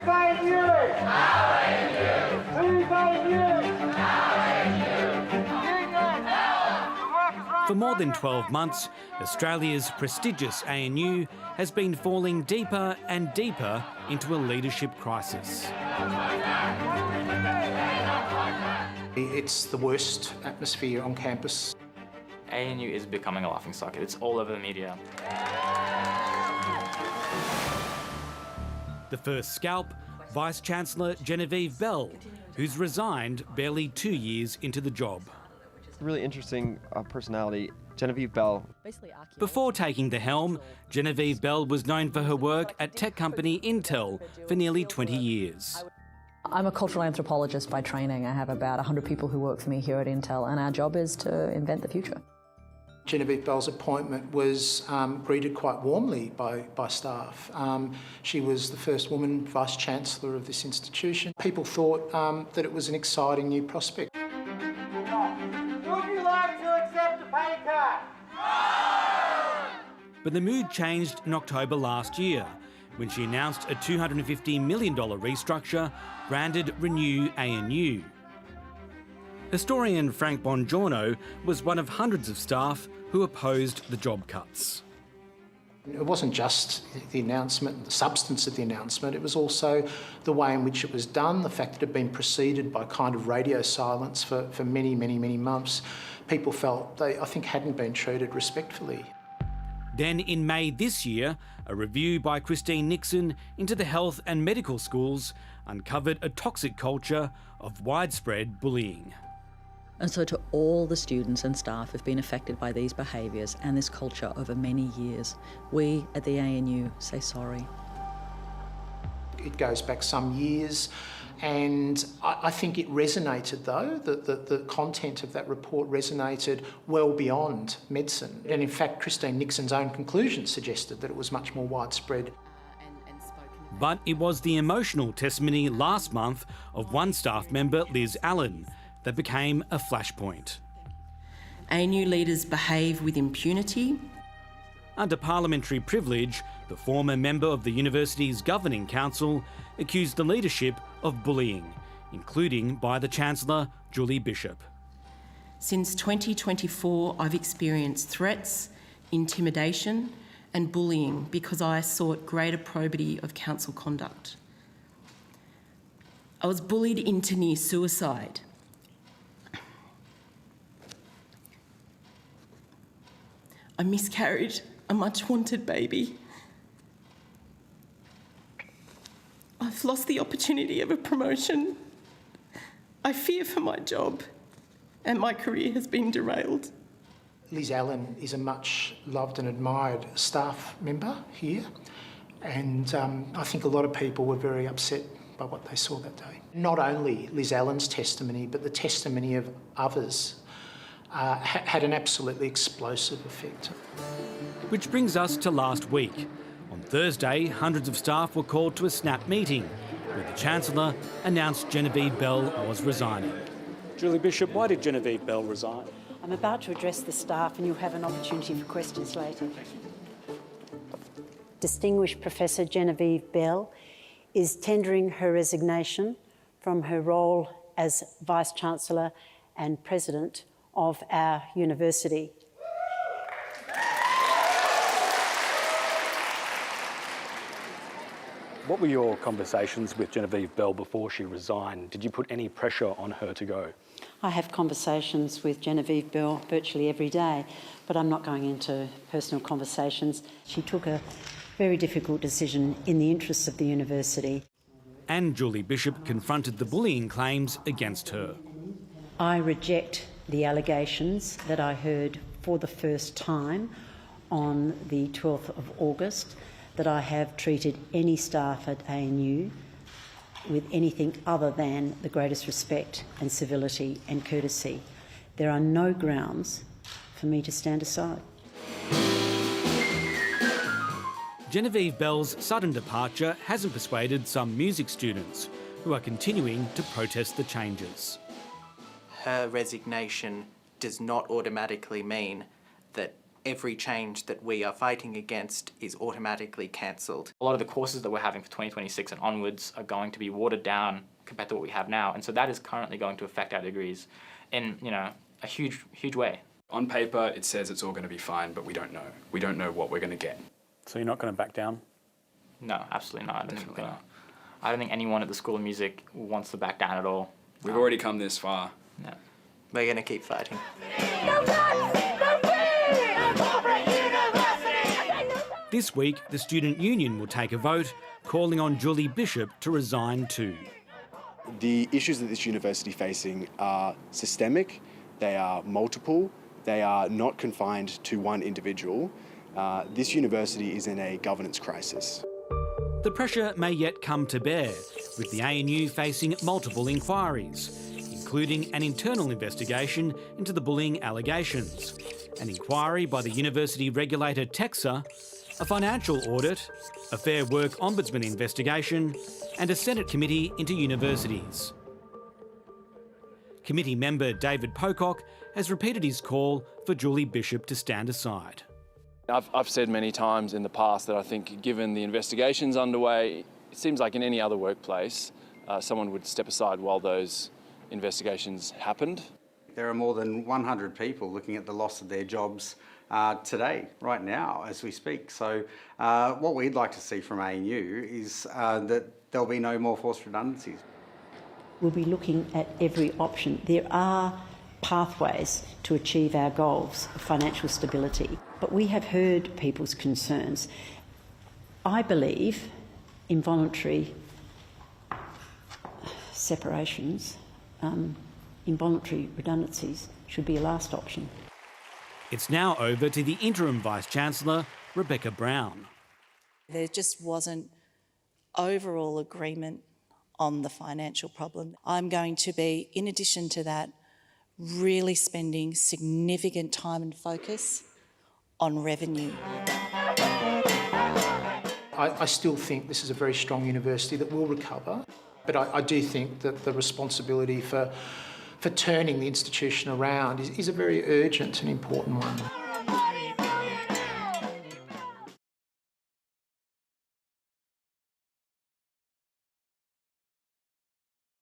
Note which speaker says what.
Speaker 1: For more than 12 months, Australia's prestigious ANU has been falling deeper and deeper into a leadership crisis.
Speaker 2: It's the worst atmosphere on campus.
Speaker 3: ANU is becoming a laughingstock. It's all over the media.
Speaker 1: The first scalp, Vice-Chancellor Genevieve Bell, who's resigned barely 2 years into the job.
Speaker 4: Really interesting personality, Genevieve Bell.
Speaker 1: Before taking the helm, Genevieve Bell was known for her work at tech company Intel for nearly 20 years.
Speaker 5: I'm a cultural anthropologist by training. I have about 100 people who work for me here at Intel, and our job is to invent the future.
Speaker 2: Genevieve Bell's appointment was greeted quite warmly by staff. She was the first woman Vice-Chancellor of this institution. People thought that it was an exciting new prospect.
Speaker 6: Would you like to accept a pay cut?
Speaker 1: But the mood changed in October last year, when she announced a $250 million restructure branded Renew ANU. Historian Frank Bongiorno was one of hundreds of staff who opposed the job cuts.
Speaker 2: It wasn't just the announcement, the substance of the announcement, it was also the way in which it was done, the fact that it had been preceded by kind of radio silence for many, many, many months. People felt they, I think, hadn't been treated respectfully.
Speaker 1: Then in May this year, a review by Christine Nixon into the health and medical schools uncovered a toxic culture of widespread bullying.
Speaker 5: And so to all the students and staff who've been affected by these behaviours and this culture over many years, we at the ANU say sorry.
Speaker 2: It goes back some years, and I think it resonated though, the content of that report resonated well beyond medicine. And in fact, Christine Nixon's own conclusions suggested that it was much more widespread.
Speaker 1: But it was the emotional testimony last month of one staff member, Liz Allen, that became a flashpoint.
Speaker 7: ANU leaders behave with impunity.
Speaker 1: Under parliamentary privilege, the former member of the university's governing council accused the leadership of bullying, including by the Chancellor Julie Bishop.
Speaker 7: Since 2024, I've experienced threats, intimidation and bullying because I sought greater probity of council conduct. I was bullied into near suicide. I miscarried a much-wanted baby. I've lost the opportunity of a promotion. I fear for my job, and my career has been derailed.
Speaker 2: Liz Allen is a much loved and admired staff member here, and I think a lot of people were very upset by what they saw that day. Not only Liz Allen's testimony, but the testimony of others had an absolutely explosive effect.
Speaker 1: Which brings us to last week. On Thursday, hundreds of staff were called to a snap meeting, where the Chancellor announced Genevieve Bell was resigning.
Speaker 8: Julie Bishop, why did Genevieve Bell resign?
Speaker 9: I'm about to address the staff and you'll have an opportunity for questions later. Distinguished Professor Genevieve Bell is tendering her resignation from her role as Vice-Chancellor and President of our university.
Speaker 8: What were your conversations with Genevieve Bell before she resigned? Did you put any pressure on her to go?
Speaker 9: I have conversations with Genevieve Bell virtually every day, but I'm not going into personal conversations. She took a very difficult decision in the interests of the university.
Speaker 1: And Julie Bishop confronted the bullying claims against her.
Speaker 9: I reject the allegations that I heard for the first time on the 12th of August that I have treated any staff at ANU with anything other than the greatest respect and civility and courtesy. There are no grounds for me to stand aside.
Speaker 1: Genevieve Bell's sudden departure hasn't persuaded some music students who are continuing to protest the changes.
Speaker 10: Her resignation does not automatically mean that every change that we are fighting against is automatically cancelled.
Speaker 3: A lot of the courses that we're having for 2026 and onwards are going to be watered down compared to what we have now, and so that is currently going to affect our degrees in, a huge way.
Speaker 11: On paper, it says it's all going to be fine, but we don't know. We don't know what we're going to get.
Speaker 8: So you're not going to back down?
Speaker 3: No, absolutely not. I don't think anyone at the School of Music wants to back down at all.
Speaker 11: We've already come this far.
Speaker 3: No.
Speaker 10: We're going to keep fighting.
Speaker 1: This week, the student union will take a vote calling on Julie Bishop to resign too.
Speaker 12: The issues that this university is facing are systemic, they are multiple, they are not confined to one individual. This university is in a governance crisis.
Speaker 1: The pressure may yet come to bear, with the ANU facing multiple inquiries, including an internal investigation into the bullying allegations, an inquiry by the university regulator TEXA, a financial audit, a Fair Work Ombudsman investigation, and a Senate committee into universities. Committee member David Pocock has repeated his call for Julie Bishop to stand aside.
Speaker 13: I've said many times in the past that I think given the investigations underway, it seems like in any other workplace, someone would step aside while those investigations happened.
Speaker 14: There are more than 100 people looking at the loss of their jobs today, right now, as we speak. So what we'd like to see from ANU is that there'll be no more forced redundancies.
Speaker 9: We'll be looking at every option. There are pathways to achieve our goals of financial stability, but we have heard people's concerns. I believe involuntary separations, involuntary redundancies should be a last option.
Speaker 1: It's now over to the interim Vice-Chancellor, Rebecca Brown.
Speaker 15: There just wasn't overall agreement on the financial problem. I'm going to be, in addition to that, really spending significant time and focus on revenue.
Speaker 2: I still think this is a very strong university that will recover, but I do think that the responsibility for turning the institution around is a very urgent and important one.